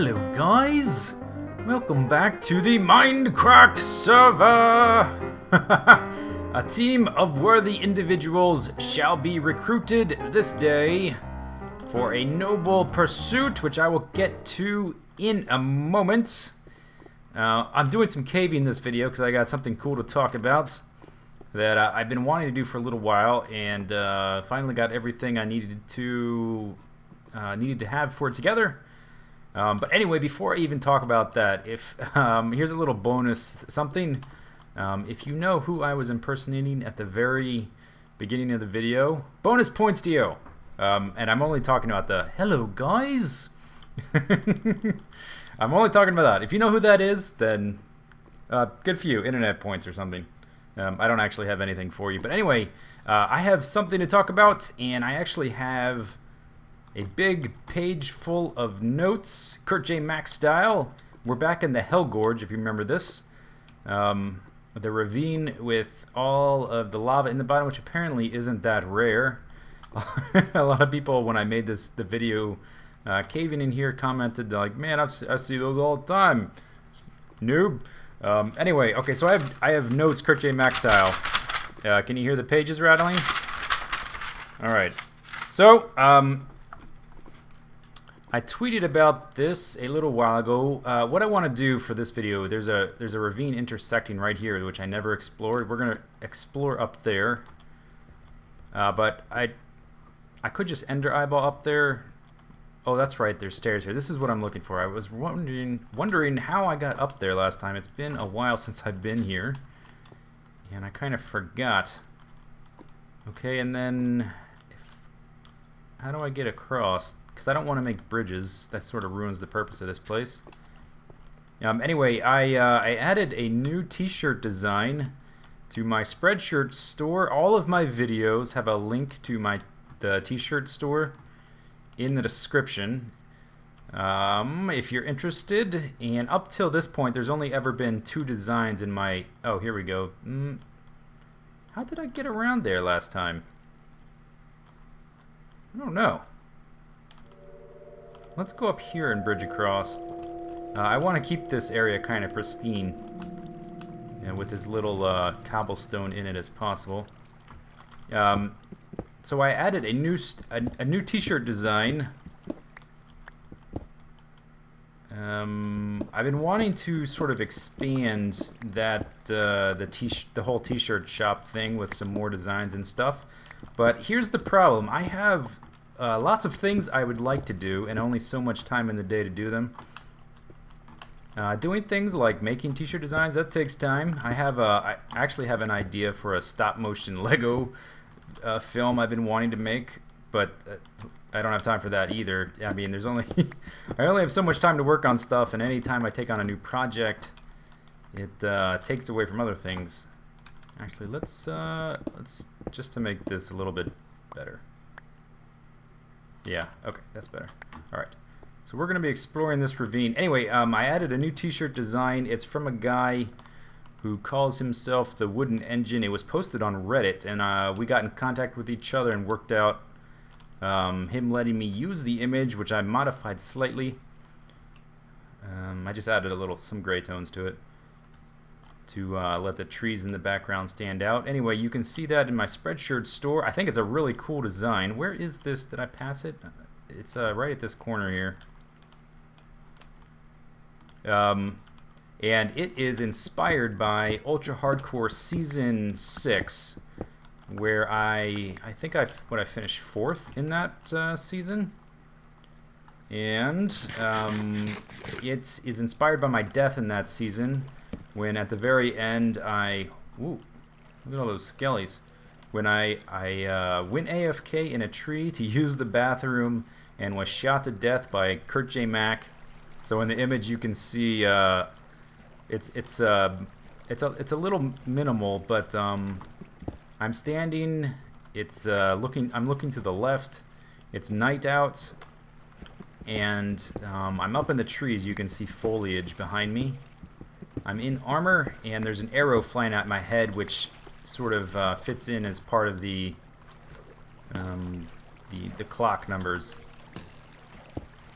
Hello guys! Welcome back to the Mindcrack server! A team of worthy individuals shall be recruited this day for a noble pursuit, which I will get to in a moment. I'm doing some caving in this video because I got something cool to talk about that I've been wanting to do for a little while, and finally got everything I needed to have for it together. But anyway, before I even talk about that, if here's a little bonus something. If you know who I was impersonating at the very beginning of the video, bonus points to you. And I'm only talking about the hello guys. I'm only talking about that. If you know who that is, then good for you. Internet points or something. I don't actually have anything for you. But anyway, I have something to talk about, and I actually have a big page full of notes, Kurt J. Mack style. We're back in the Hell Gorge, if you remember this. The ravine with all of the lava in the bottom, which apparently isn't that rare. A lot of people, when I made the video caving in here, commented like, "Man, I see those all the time, noob." Anyway, okay, so I have notes, Kurt J. Mack style. Can you hear the pages rattling? All right. So, I tweeted about this a little while ago. What I want to do for this video, there's a ravine intersecting right here, which I never explored. We're gonna explore up there, but I could just ender eyeball up there. Oh, that's right. There's stairs here. This is what I'm looking for. I was wondering how I got up there last time. It's been a while since I've been here, and I kind of forgot. Okay, and then how do I get across? Because I don't want to make bridges. That sort of ruins the purpose of this place. Anyway, I added a new t-shirt design to my Spreadshirt store. All of my videos have a link to the t-shirt store in the description if you're interested. And up till this point, there's only ever been 2 designs in my... Oh, here we go. How did I get around there last time? I don't know. Let's go up here and bridge across. I want to keep this area kind of pristine, and with as little cobblestone in it as possible. So I added a new t-shirt design. I've been wanting to sort of expand that the whole t-shirt shop thing with some more designs and stuff. But here's the problem. I have lots of things I would like to do, and only so much time in the day to do them. Doing things like making t-shirt designs, that takes time. I actually have an idea for a stop-motion Lego film I've been wanting to make, but I don't have time for that either. I mean, there's only I only have so much time to work on stuff, and any time I take on a new project, it takes away from other things. Actually, let's just to make this a little bit better. Yeah, okay, that's better. Alright, so we're going to be exploring this ravine. Anyway, I added a new t-shirt design. It's from a guy who calls himself the Wooden Engine. It was posted on Reddit, and we got in contact with each other and worked out him letting me use the image, which I modified slightly. I just added some gray tones to it to let the trees in the background stand out. Anyway, you can see that in my Spreadshirt store. I think it's a really cool design. Where is this? Did I pass it? It's right at this corner here. And it is inspired by Ultra Hardcore Season 6, where I think I finished 4th in that season. And it is inspired by my death in that season, when at the very end ooh, look at all those skellies. When I went AFK in a tree to use the bathroom and was shot to death by Kurt J. Mack. So in the image you can see it's a little minimal, but I'm standing. I'm looking to the left. It's night out, and I'm up in the trees. You can see foliage behind me. I'm in armor, and there's an arrow flying at my head, which sort of fits in as part of the clock numbers.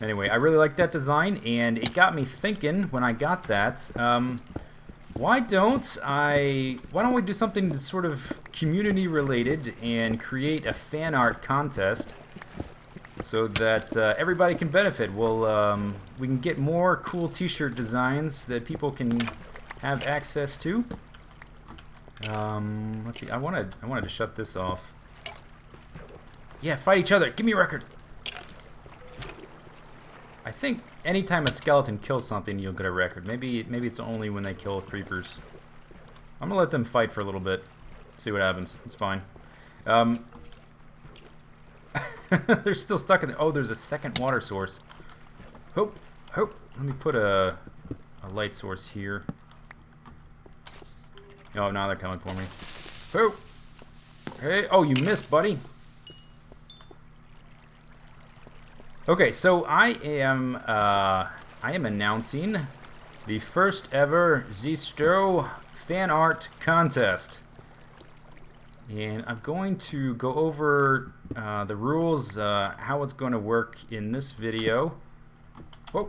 Anyway, I really like that design, and it got me thinking when I got that. Why don't we do something that's sort of community related and create a fan art contest so that everybody can benefit? We can get more cool T-shirt designs that people can have access to. Let's see. I wanted to shut this off. Yeah, fight each other. Give me a record. I think anytime a skeleton kills something, you'll get a record. Maybe it's only when they kill creepers. I'm gonna let them fight for a little bit. See what happens. It's fine. They're still stuck in the... Oh, there's a second water source. Hope. Let me put a light source here. Oh, now they're coming for me. Hope. Hey. Oh, you missed, buddy. Okay, so I am announcing the first ever Zisteau fan art contest, and I'm going to go over the rules, how it's going to work in this video. Whoa,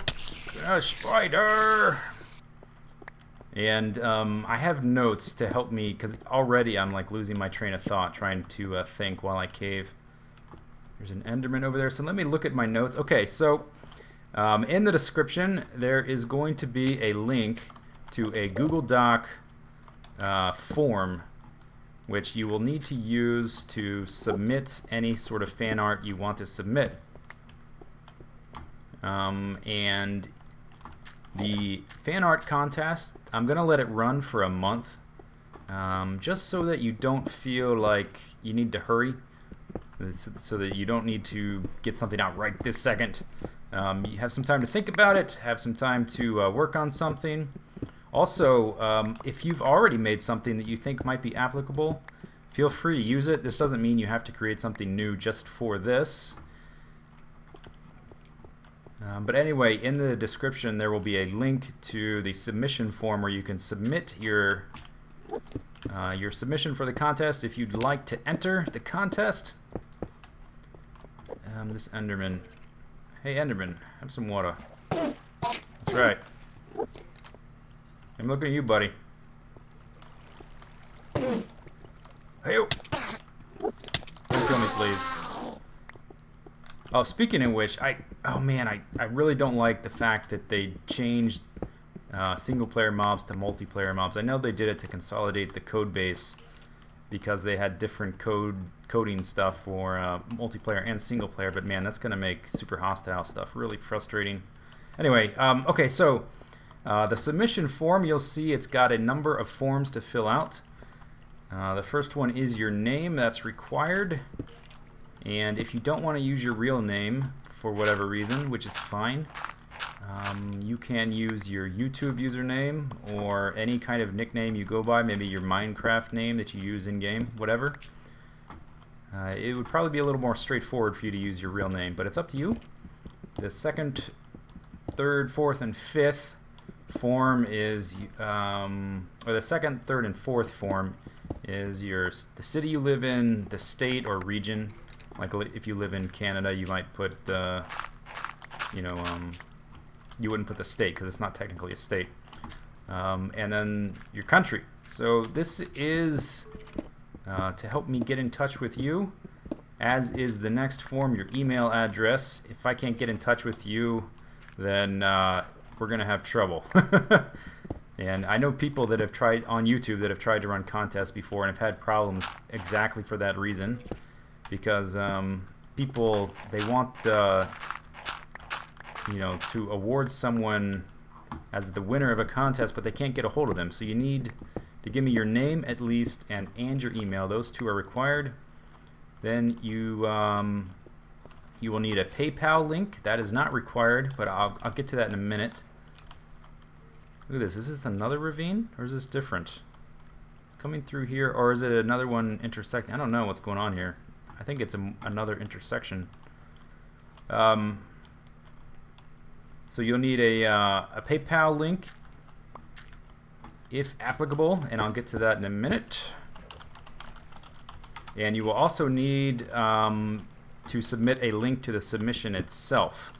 a spider! And I have notes to help me because already I'm like losing my train of thought trying to think while I cave. There's an Enderman over there, so let me look at my notes. Okay, so in the description there is going to be a link to a Google Doc form which you will need to use to submit any sort of fan art you want to submit. And the fan art contest, I'm going to let it run for a month just so that you don't feel like you need to hurry. So that you don't need to get something out right this second. You have some time to think about it, have some time to work on something. Also, if you've already made something that you think might be applicable, feel free to use it. This doesn't mean you have to create something new just for this. But anyway, in the description there will be a link to the submission form where you can submit your submission for the contest if you'd like to enter the contest. This Enderman. Hey Enderman, have some water. That's right. I'm looking at you, buddy. Hey, don't kill me, please. Oh, speaking of which, I really don't like the fact that they changed single-player mobs to multiplayer mobs. I know they did it to consolidate the code base because they had different coding stuff for multiplayer and single player, but man, that's gonna make super hostile stuff really frustrating. Anyway, okay, so the submission form, you'll see it's got a number of forms to fill out. The first one is your name. That's required, and if you don't want to use your real name for whatever reason, which is fine, you can use your YouTube username or any kind of nickname you go by, maybe your Minecraft name that you use in-game, whatever. It would probably be a little more straightforward for you to use your real name, but it's up to you. The second, third, fourth, and fifth form is, or the second, third, and fourth form is the city you live in, the state or region. Like if you live in Canada, you might put, you wouldn't put the state because it's not technically a state. And then your country. So this is to help me get in touch with you, as is the next form, your email address. If I can't get in touch with you, then we're going to have trouble. And I know people that have tried on YouTube that have tried to run contests before and have had problems exactly for that reason, because people, they want to award someone as the winner of a contest, but they can't get a hold of them. So you need to give me your name at least and your email. Those two are required. Then you will need a PayPal link. That is not required, but I'll get to that in a minute. Look at this. Is this another ravine, or is this different? It's coming through here, or is it another one intersecting? I don't know what's going on here. I think it's another intersection. So you'll need a PayPal link, if applicable, and I'll get to that in a minute. And you will also need to submit a link to the submission itself.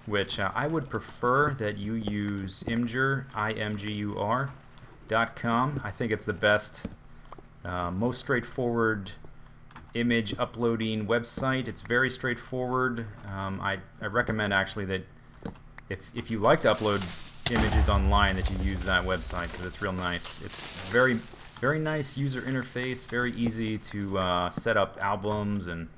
which I would prefer that you use Imgur, imgur.com. I think it's the best, most straightforward image uploading website. It's very straightforward. I recommend actually that if you like to upload images online, that you use that website, because it's real nice. It's very nice user interface, very easy to set up albums and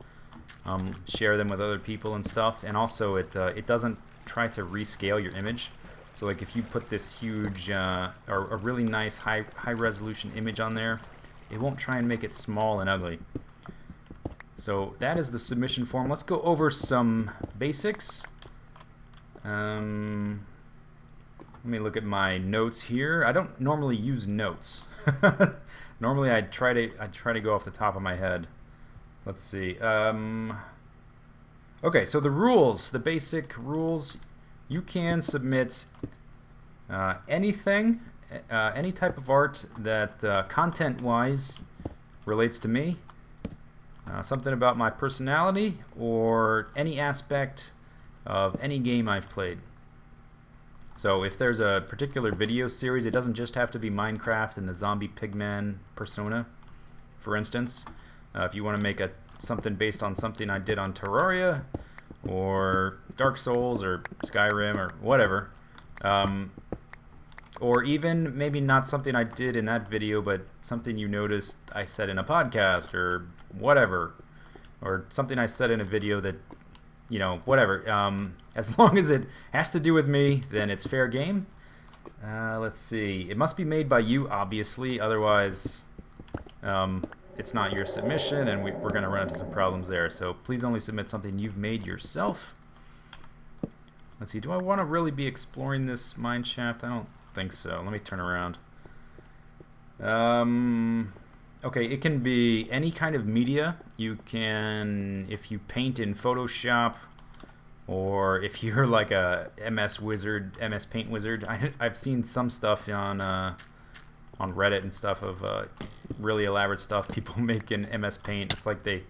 share them with other people and stuff. And also it doesn't try to rescale your image. So like if you put this huge or a really nice high resolution image on there, it won't try and make it small and ugly. So that is the submission form. Let's go over some basics. Let me look at my notes here. I don't normally use notes. Normally I try to go off the top of my head. Let's see. Okay, so the rules, the basic rules. You can submit anything, any type of art that content-wise relates to me, something about my personality, or any aspect of any game I've played. So if there's a particular video series, it doesn't just have to be Minecraft and the zombie pigman persona, for instance. If you want to make something based on something I did on Terraria, or Dark Souls, or Skyrim, or whatever, or even maybe not something I did in that video, but something you noticed I said in a podcast, or whatever, or something I said in a video that, you know, whatever. As long as it has to do with me, then it's fair game. Let's see. It must be made by you, obviously, otherwise it's not your submission, and we're going to run into some problems there. So please only submit something you've made yourself. Let's see. Do I want to really be exploring this mine shaft? I don't think so. Let me turn around. Okay, it can be any kind of media. You can, if you paint in Photoshop, or if you're like a MS Paint wizard. I've seen some stuff on Reddit and stuff of really elaborate stuff people make in MS Paint. It's like they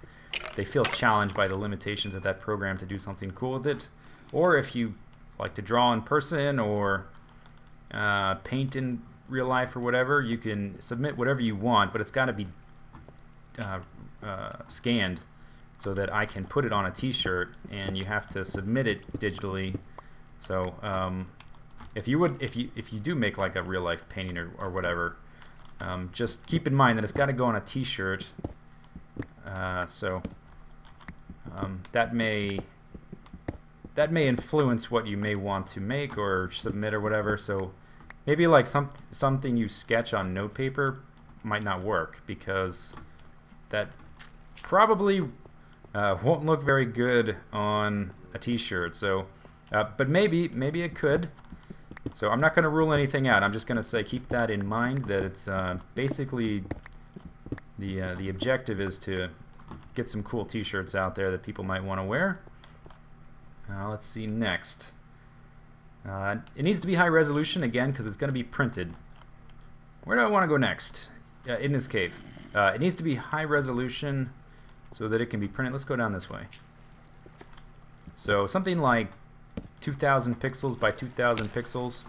feel challenged by the limitations of that program to do something cool with it. Or if you like to draw in person, or paint in real life, or whatever, you can submit whatever you want, but it's got to be scanned so that I can put it on a t-shirt, and you have to submit it digitally. So if you do make like a real life painting or whatever, just keep in mind that it's got to go on a t-shirt. That may influence what you may want to make or submit or whatever. So maybe like something you sketch on notepaper might not work, because that probably won't look very good on a t-shirt. So but maybe it could. So I'm not going to rule anything out. I'm just going to say keep that in mind, that it's basically the objective is to get some cool t-shirts out there that people might want to wear. Let's see next. It needs to be high resolution again, because it's going to be printed. Where do I want to go next? In this cave. It needs to be high resolution so that it can be printed. Let's go down this way. So something like 2,000 pixels by 2,000 pixels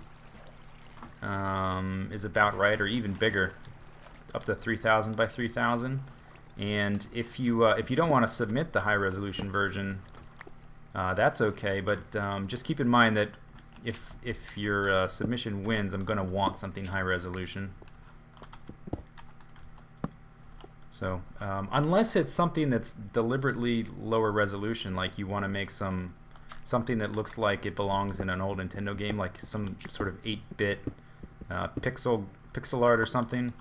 is about right, or even bigger, up to 3,000 by 3,000. And if you don't want to submit the high resolution version, that's okay. But just keep in mind that if your submission wins, I'm going to want something high resolution. So unless it's something that's deliberately lower resolution, like you want to make something that looks like it belongs in an old Nintendo game, like some sort of 8-bit pixel art or something.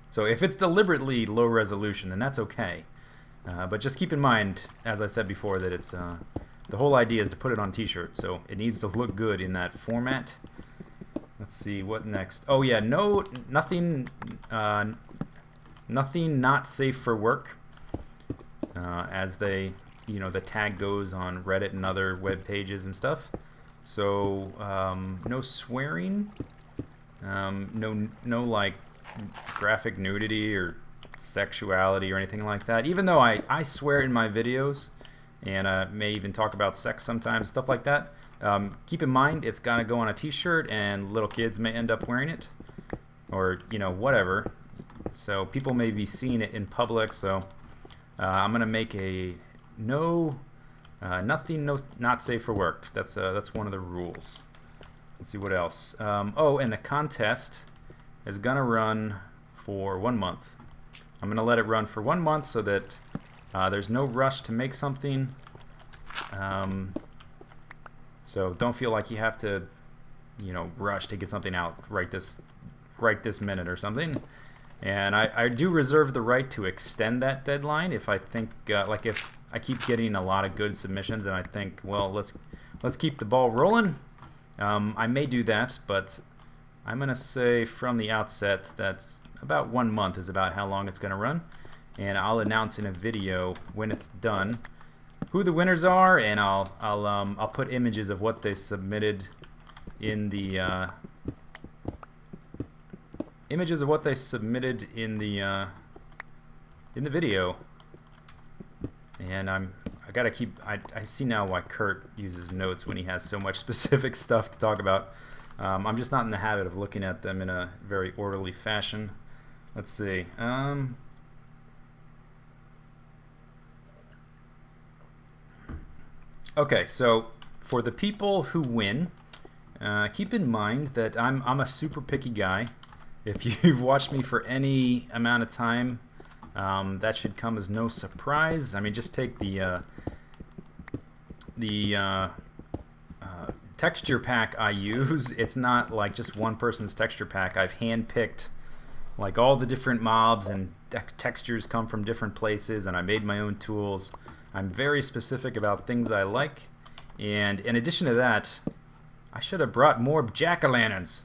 So if it's deliberately low resolution, then that's okay. But just keep in mind, as I said before, that it's the whole idea is to put it on t-shirt, so it needs to look good in that format. Let's see, what next? Oh yeah, nothing not safe for work, as the tag goes on Reddit and other web pages and stuff. So no swearing, no like graphic nudity or sexuality or anything like that. Even though I swear in my videos, and may even talk about sex sometimes, stuff like that. Keep in mind, it's gonna go on a t-shirt, and little kids may end up wearing it, or whatever. So people may be seeing it in public. So I'm gonna make a nothing not safe for work. That's one of the rules. Let's see what else. Oh, and the contest is gonna run for 1 month. I'm gonna let it run for 1 month so that there's no rush to make something. So don't feel like you have to, rush to get something out right this minute or something. And I do reserve the right to extend that deadline if I think, like if I keep getting a lot of good submissions and I think, well, let's keep the ball rolling. I may do that, but I'm gonna say from the outset that about 1 month is about how long it's gonna run, and I'll announce in a video when it's done who the winners are, and I'll put images of what they submitted in the video. And I gotta keep. I see now why Kurt uses notes when he has so much specific stuff to talk about. I'm just not in the habit of looking at them in a very orderly fashion. Let's see. Okay, so for the people who win, keep in mind that I'm a super picky guy. If you've watched me for any amount of time, that should come as no surprise. I mean, just take the texture pack I use. It's not like just one person's texture pack. I've handpicked like all the different mobs, and textures come from different places, and I made my own tools. I'm very specific about things I like, and in addition to that, I should have brought more jack-o'-lanterns.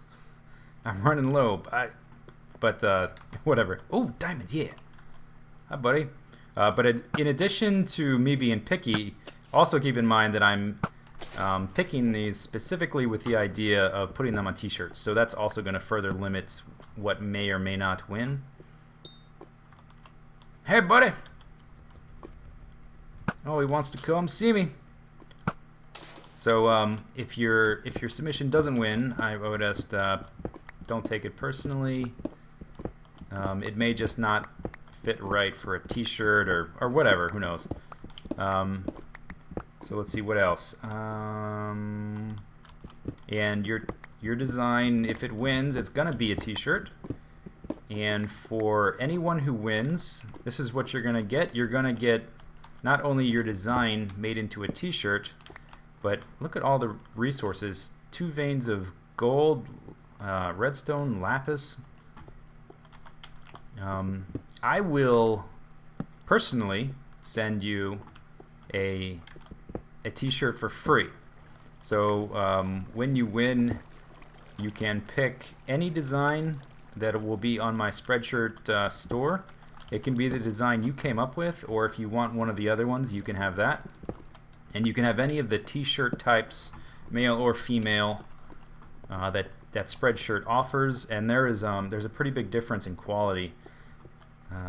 I'm running low, but whatever. Oh, diamonds, yeah. Hi, buddy. But in addition to me being picky, also keep in mind that I'm picking these specifically with the idea of putting them on t-shirts. So that's also going to further limit what may or may not win. Hey, buddy. Oh, he wants to come see me. So if your submission doesn't win, I would just don't take it personally. It may just not fit right for a t-shirt or whatever, who knows. So let's see what else. And your design, if it wins, it's gonna be a t-shirt. And for anyone who wins, this is what you're gonna get. You're gonna get not only your design made into a t-shirt, but look at all the resources. 2 veins of gold, redstone, lapis. I will personally send you a t-shirt for free. So when you win, you can pick any design that will be on my Spreadshirt store. It can be the design you came up with, or if you want one of the other ones, you can have that. And you can have any of the t-shirt types, male or female, that Spreadshirt offers. And there's a pretty big difference in quality.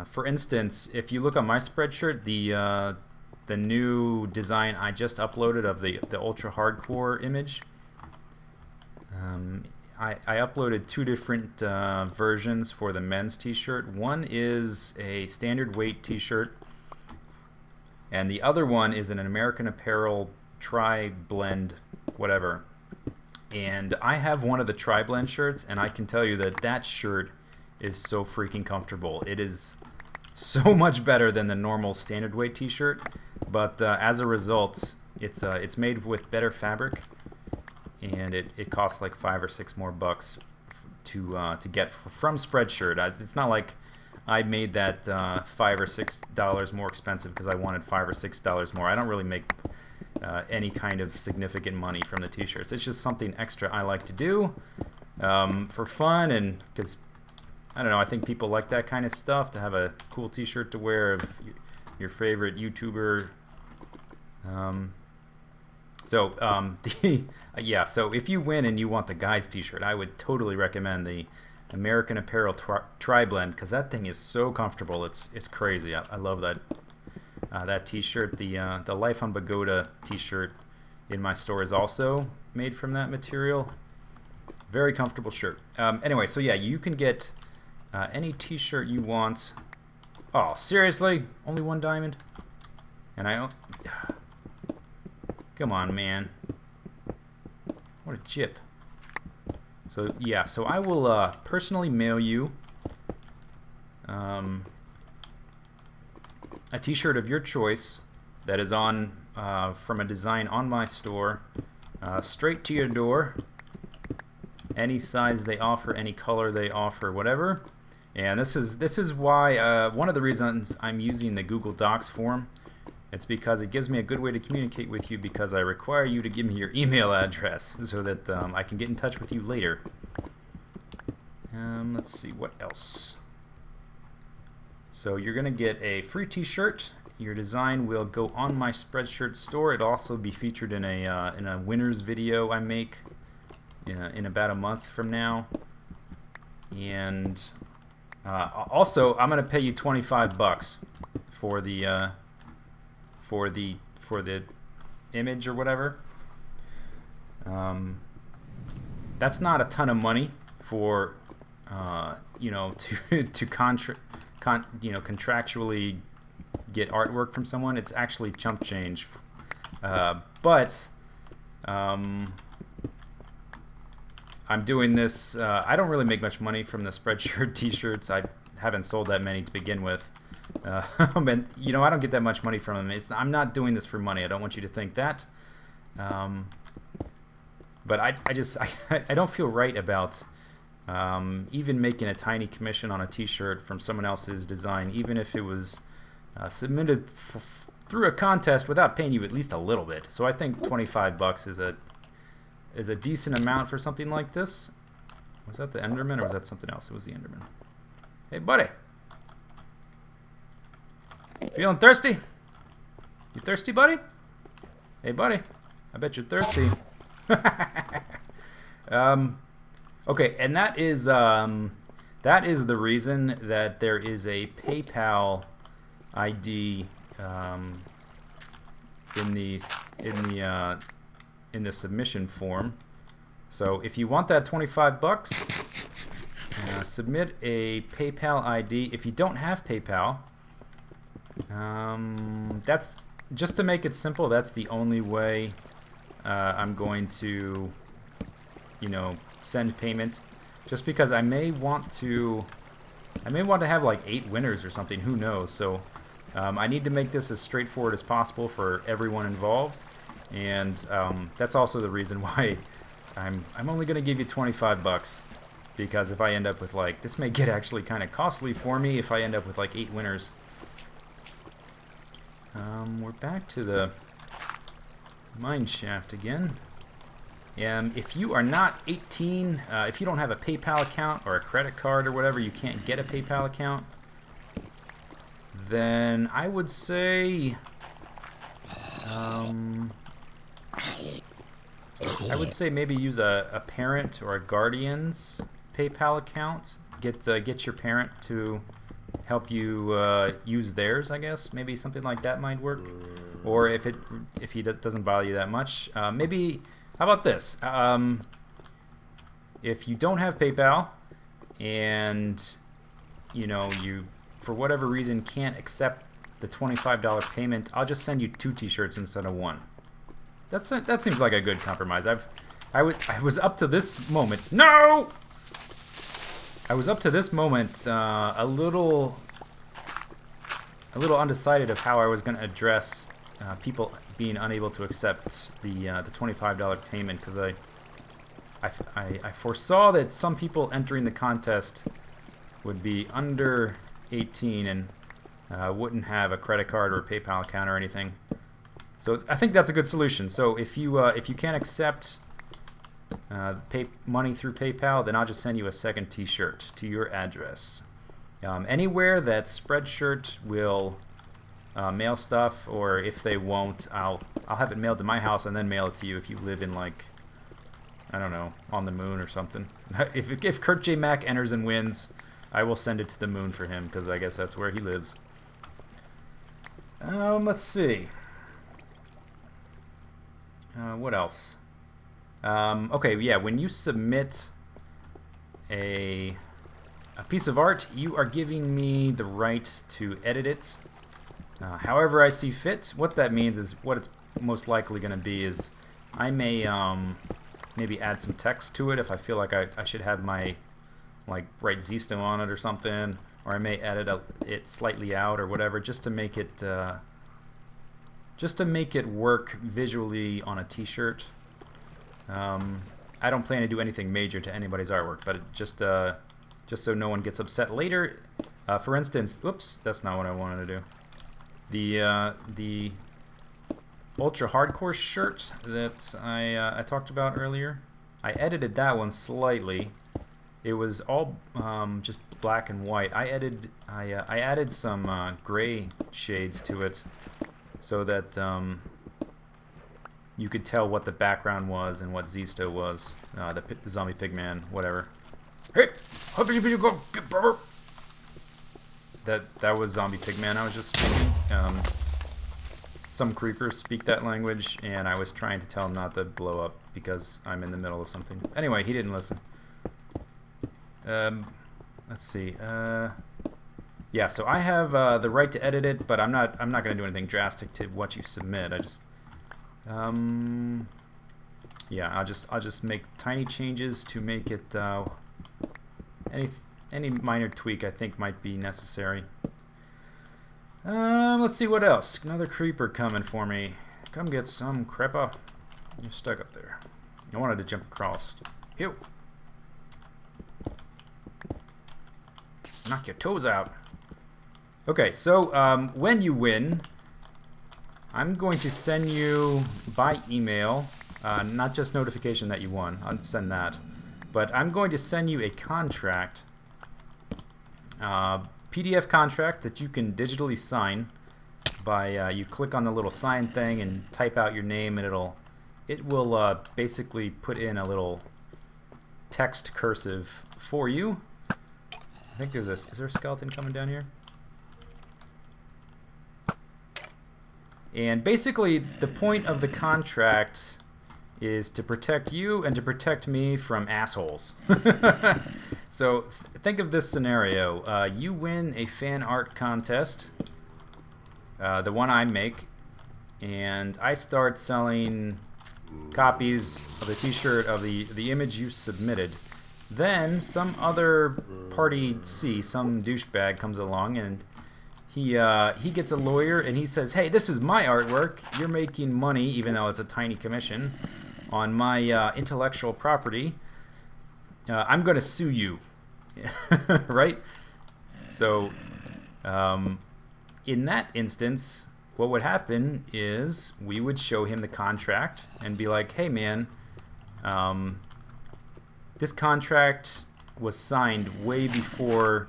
For instance, if you look on my Spreadshirt, the new design I just uploaded of the ultra hardcore image, I uploaded 2 different versions for the men's t-shirt. One is a standard weight t-shirt, and the other one is an American Apparel tri-blend whatever. And I have one of the tri-blend shirts, and I can tell you that shirt is so freaking comfortable. It is so much better than the normal standard weight t-shirt, but as a result, it's made with better fabric, and it costs like $5 or $6 more to get from Spreadshirt. It's not like I made that $5 or $6 more expensive because I wanted $5 or $6 more. I don't really make any kind of significant money from the t-shirts. It's just something extra I like to do for fun, and because I don't know, I think people like that kind of stuff, to have a cool t-shirt to wear of your favorite YouTuber. Yeah, so if you win and you want the guys t-shirt, I would totally recommend the American Apparel tri-blend, because that thing is so comfortable. It's crazy. I love that. that T-shirt. The Life on Pagoda T-shirt in my store is also made from that material. Very comfortable shirt. Anyway, so yeah, you can get any T-shirt you want. Oh, seriously? Only 1 diamond? And come on, man. What a chip. So yeah, so I will personally mail you a T-shirt of your choice that is on from a design on my store, straight to your door. Any size they offer, any color they offer, whatever. And this is why one of the reasons I'm using the Google Docs form. It's because it gives me a good way to communicate with you, because I require you to give me your email address so that I can get in touch with you later. Let's see, what else? So you're going to get a free T-shirt. Your design will go on my Spreadshirt store. It'll also be featured in a winners video I make in about a month from now. And also, I'm going to pay you $25 for the image or whatever. That's not a ton of money for to contractually get artwork from someone. It's actually chump change, but I'm doing this. I don't really make much money from the Spreadshirt T-shirts. I haven't sold that many to begin with. And I don't get that much money from them. I'm not doing this for money. I don't want you to think that. But I don't feel right about even making a tiny commission on a T-shirt from someone else's design, even if it was submitted through a contest without paying you at least a little bit. So I think $25 is a decent amount for something like this. Was that the Enderman or was that something else? It was the Enderman. Hey, buddy. Feeling thirsty? You thirsty, buddy? Hey, buddy. I bet you're thirsty. Okay, and that is the reason that there is a PayPal ID in the submission form. So if you want that $25, submit a PayPal ID. If you don't have PayPal, that's just to make it simple. That's the only way I'm going to, send payment. Just because I may want to have like 8 winners or something. Who knows? So I need to make this as straightforward as possible for everyone involved, and that's also the reason why I'm only going to give you $25. Because if I end up with this may get actually kind of costly for me if I end up with 8 winners. We're back to the mine shaft again. If you are not 18, if you don't have a PayPal account or a credit card or whatever, you can't get a PayPal account, then I would say maybe use a parent or a guardian's PayPal account. Get your parent to help you use theirs, I guess. Maybe something like that might work. Or if he doesn't bother you that much, maybe. How about this? If you don't have PayPal and you for whatever reason can't accept the $25 payment, I'll just send you 2 T-shirts instead of 1. That seems like a good compromise. I was up to this moment. No! I was up to this moment a little undecided of how I was going to address people being unable to accept the $25 payment, because I foresaw that some people entering the contest would be under 18 and wouldn't have a credit card or a PayPal account or anything. So I think that's a good solution. So if you can't accept pay money through PayPal, then I'll just send you a second T-shirt to your address. Anywhere that Spreadshirt will mail stuff, or if they won't, I'll have it mailed to my house and then mail it to you if you live in I don't know, on the moon or something. If Kurt J. Mack enters and wins, I will send it to the moon for him, because I guess that's where he lives. Let's see. What else? Okay, yeah, when you submit a piece of art, you are giving me the right to edit it however I see fit. What that means is what it's most likely going to be is I may maybe add some text to it if I feel like I should have my write Zisteau on it or something, or I may edit it slightly out or whatever just to make it work visually on a t-shirt. I don't plan to do anything major to anybody's artwork, but just so no one gets upset later. For instance, whoops, that's not what I wanted to do. The ultra hardcore shirt that I talked about earlier, I edited that one slightly. It was all just black and white. I added some gray shades to it so that you could tell what the background was and what Zisteau was, the zombie pigman, whatever. Hey, that was zombie pigman I was just speaking. Some creepers speak that language, and I was trying to tell him not to blow up because I'm in the middle of something. Anyway, he didn't listen. Let's see. Yeah, so I have the right to edit it, but I'm not going to do anything drastic to what you submit. I just yeah, I'll just make tiny changes to make it any minor tweak I think might be necessary. Let's see what else. Another creeper coming for me. Come get some creeper. You're stuck up there. I wanted to jump across. Hew. Knock your toes out. Okay, so when you win, I'm going to send you by email, not just notification that you won, I'll send that, but I'm going to send you a contract, PDF contract that you can digitally sign by, you click on the little sign thing and type out your name, and it will basically put in a little text cursive for you. I think there's is there a skeleton coming down here? And basically, the point of the contract is to protect you and to protect me from assholes. So think of this scenario. You win a fan art contest, the one I make, and I start selling copies of the t-shirt of the image you submitted. Then some other party C, some douchebag comes along, and he gets a lawyer and he says, hey, this is my artwork. You're making money, even though it's a tiny commission, on my intellectual property. I'm going to sue you. Right? So in that instance, what would happen is we would show him the contract and be like, hey, man, this contract was signed way before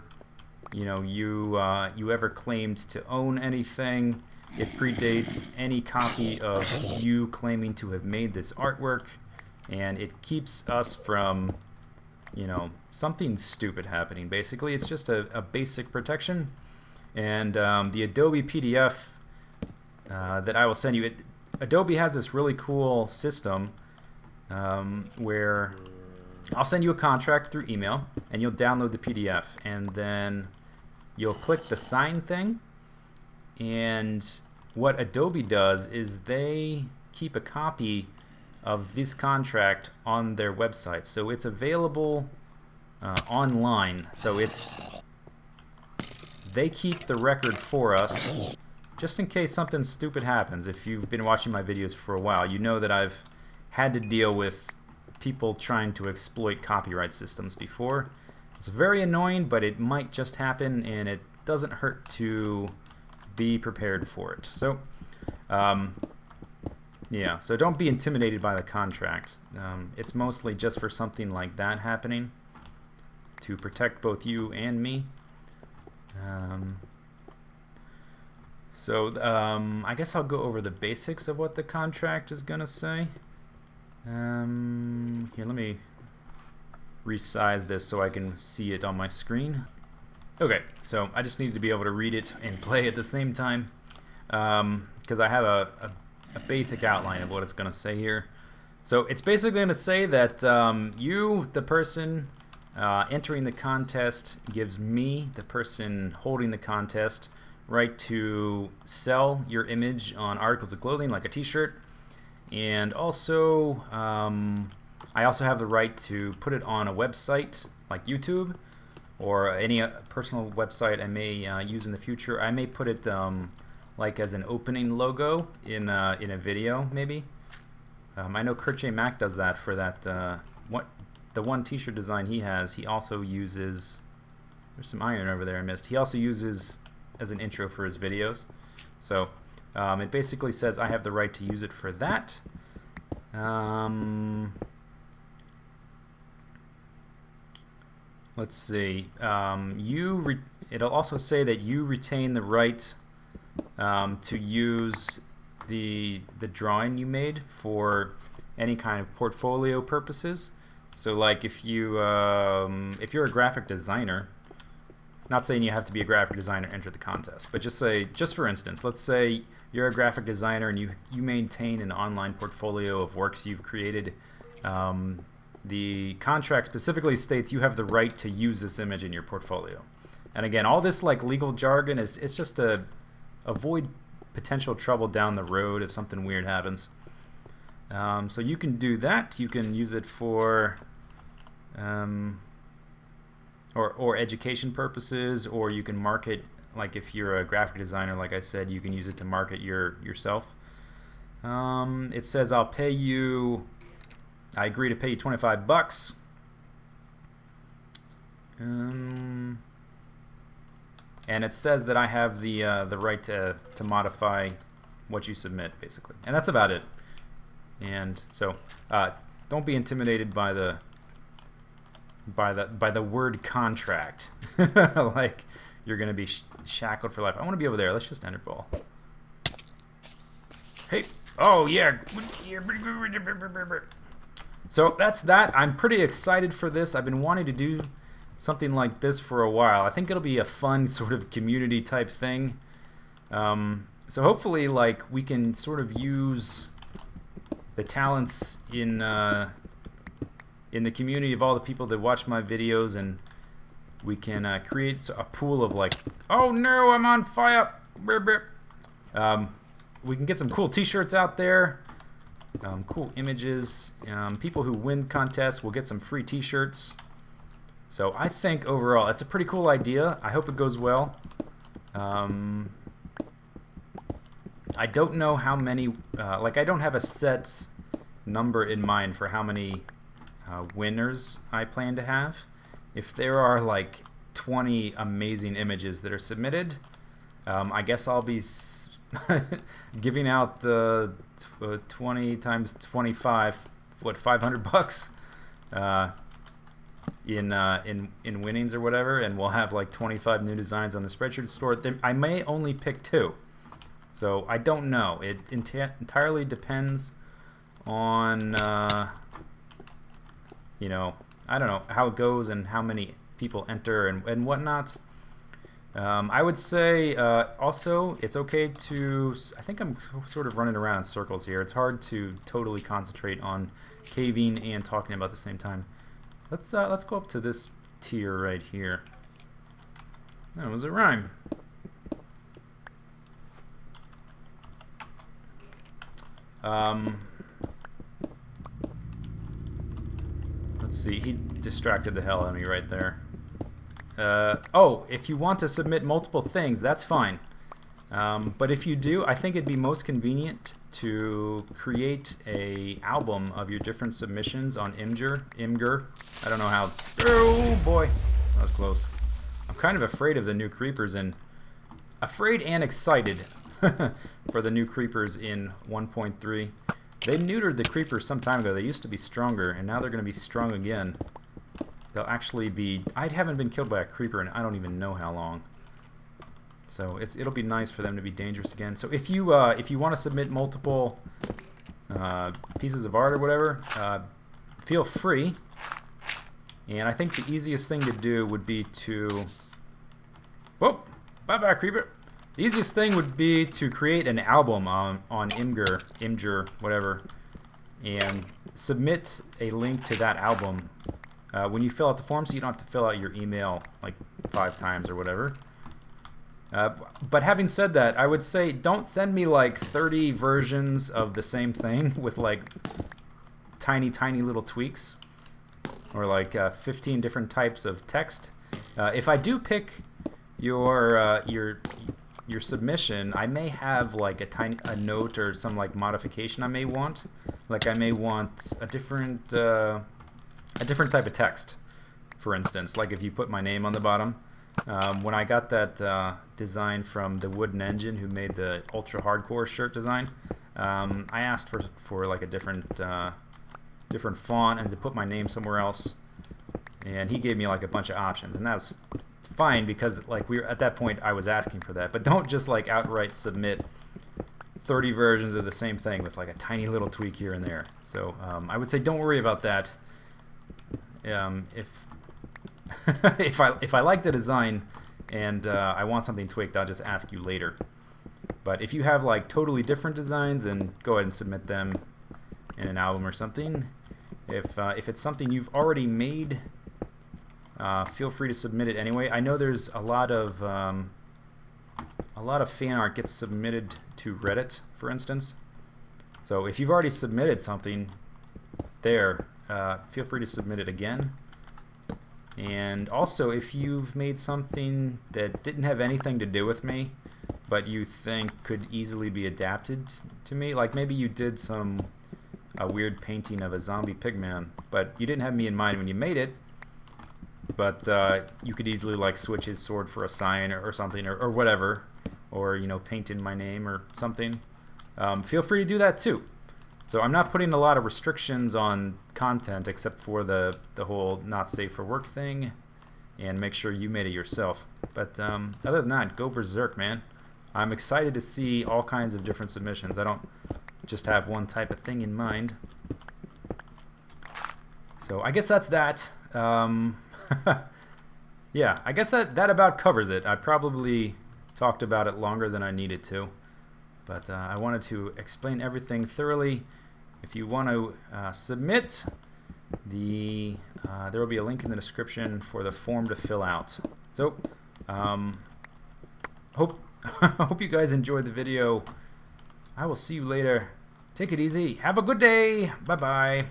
you ever claimed to own anything. It predates any copy of you claiming to have made this artwork, and it keeps us from, something stupid happening. Basically, it's just a basic protection. And the Adobe PDF that I will send you, Adobe has this really cool system where I'll send you a contract through email, and you'll download the PDF, and then you'll click the sign thing, and what Adobe does is they keep a copy of this contract on their website, so it's available online. So they keep the record for us just in case something stupid happens. If you've been watching my videos for a while, you know that I've had to deal with people trying to exploit copyright systems before. It's very annoying, but it might just happen, and it doesn't hurt to be prepared for it. So, yeah, so don't be intimidated by the contract. It's mostly just for something like that happening, to protect both you and me. I guess I'll go over the basics of what the contract is gonna say. Here, let me resize this so I can see it on my screen. Okay, so I just needed to be able to read it and play at the same time. because I have a basic outline of what it's going to say here. So it's basically going to say that you, the person entering the contest, gives me, the person holding the contest, right to sell your image on articles of clothing like a t-shirt, and also I also have the right to put it on a website like YouTube or any personal website I may use in the future. I may put it like as an opening logo in a video maybe. I know Kurt J. Mack does that for that the one t-shirt design he has. He also uses, there's some iron over there I missed. He also uses as an intro for his videos. So it basically says I have the right to use it for that. Let's see. It'll also say that you retain the right to use the drawing you made for any kind of portfolio purposes. So like if you're a graphic designer, not saying you have to be a graphic designer to enter the contest, but just for instance, let's say you're a graphic designer and you maintain an online portfolio of works you've created. The contract specifically states you have the right to use this image in your portfolio. And again, all this like legal jargon it's just to avoid potential trouble down the road if something weird happens. So you can do that. You can use it for or education purposes, or you can market, like if you're a graphic designer, like I said, you can use it to market yourself. It says I agree to pay you $25. And it says that I have the right to modify what you submit, basically, and that's about it. And so don't be intimidated by the word contract, like you're gonna be shackled for life. I want to be over there. Let's just enter ball. Hey, oh yeah. So that's that. I'm pretty excited for this. I've been wanting to do something like this for a while. I think it'll be a fun sort of community type thing. So hopefully, like, we can sort of use the talents in the community of all the people that watch my videos, and we can create a pool of like, oh no, I'm on fire. We can get some cool t-shirts out there, cool images. People who win contests will get some free t-shirts. So I think overall it's a pretty cool idea. I hope it goes well. I don't know how many, like I don't have a set number in mind for how many winners I plan to have. If there are like 20 amazing images that are submitted, I guess I'll be giving out 20 times 25, what, $500 in winnings or whatever, and we'll have like 25 new designs on the spreadshirt store. I may only pick 2, so I don't know. It entirely depends on you know, I don't know how it goes and how many people enter and whatnot. I would say also it's okay to, I think I'm sort of running around in circles here. It's hard to totally concentrate on caving and talking about the same time. Let's go up to this tier right here. That was a rhyme. Let's see, he distracted the hell out of me right there. Oh, if you want to submit multiple things, that's fine. But if you do, I think it'd be most convenient to create a album of your different submissions on Imgur. I don't know how. Oh boy, that was close. I'm kind of afraid of the new creepers, and afraid and excited for the new creepers in 1.3. They neutered the creepers some time ago. They used to be stronger, and now they're going to be strong again. They'll actually be... I haven't been killed by a creeper in I don't even know how long. So it'll be nice for them to be dangerous again. So if you want to submit multiple pieces of art or whatever, feel free. And I think the easiest thing to do would be to... Whoa! Bye-bye, creeper! The easiest thing would be to create an album on Imgur, whatever, and submit a link to that album when you fill out the form, so you don't have to fill out your email like 5 times or whatever. But having said that, I would say don't send me like 30 versions of the same thing with like tiny little tweaks, or like 15 different types of text. If I do pick your submission, I may have like a note or some like modification I may want. Like I may want a different type of text, for instance. Like if you put my name on the bottom. When I got that design from the Wooden Engine, who made the ultra hardcore shirt design, I asked for like a different font and to put my name somewhere else, and he gave me like a bunch of options, and that was fine because like we were at that point I was asking for that. But don't just like outright submit 30 versions of the same thing with like a tiny little tweak here and there. So I would say don't worry about that. If I like the design and I want something tweaked, I'll just ask you later. But if you have like totally different designs, then go ahead and submit them in an album or something. If it's something you've already made, feel free to submit it anyway. I know there's a lot of fan art gets submitted to Reddit, for instance. So if you've already submitted something there, feel free to submit it again. And also, if you've made something that didn't have anything to do with me, but you think could easily be adapted to me, like maybe you did a weird painting of a zombie pigman, but you didn't have me in mind when you made it, but you could easily like switch his sword for a sign or something, or whatever, or paint in my name or something. Feel free to do that too. So I'm not putting a lot of restrictions on content except for the whole not safe for work thing, and make sure you made it yourself. But other than that, go berserk, man. I'm excited to see all kinds of different submissions. I don't just have one type of thing in mind. So I guess that's that. Yeah, I guess that about covers it. I probably talked about it longer than I needed to, but I wanted to explain everything thoroughly. If you want to submit, there will be a link in the description for the form to fill out. So, hope you guys enjoyed the video. I will see you later. Take it easy. Have a good day. Bye-bye.